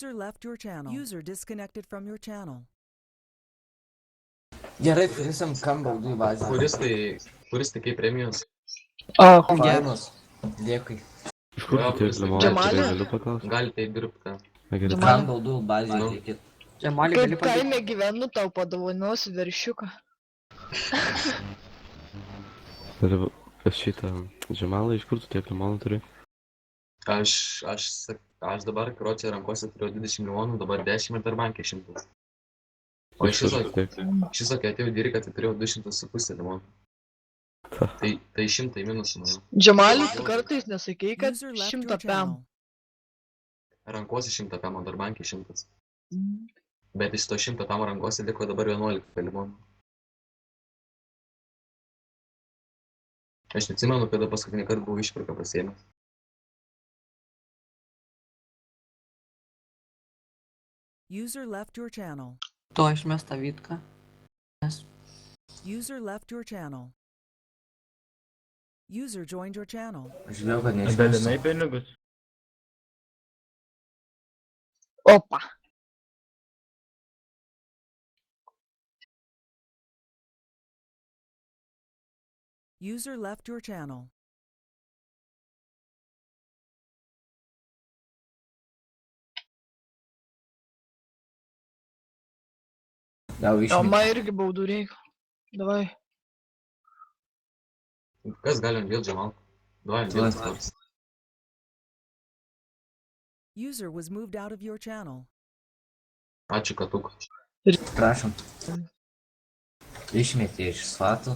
User left your channel. User disconnected from your channel. Gerai, turim kam baudų į bazę. Kuris tik kaip premijos? Fainos. Dėkui. Iš kur tu tiek limonų Džemalį? galiu paklausti? Galite įdirbti. Na gerai. Kam baudų bazę Nu. reikėtų? Džemalį Kaip gali padėti. kaime gyvenu, tau padovanosiu veršiuką. Dar pas šitą Džemalą, iš kur tu tiek limonų turi? Aš dabar kročią rankose turiu 20 milijonų, dabar 10 ir dar bankė 100. O Iš kur tu tiek? šis sakė, atėjau dirį, kad turėjau 200,5 limonų. Tai 100 minusų. Nu. Džemalį, tu kartais nesakei, kad User left 100 your pem. channel. Rankose 100 pemo, dar bankė 100. Bet iš to 100 pemo rankose liko dabar 11 limonų. Aš neatsimenu, kada paskutinį kartą buvau išpirką pasiėmęs. User left your channel. To išmesta Vytką. User left your channel. User joined your channel. Žiūrėjau, kad Dalinai neišmėsiu. pinigus. Opa. User left your channel. Gal O išmėsiu. man irgi baudų reikia. Davai. Kas gali ant vėl džemal? Duoj ant vėl tas. User was moved out of your channel. Ačiū, Katuk. Prašom. Išmetė iš svatų.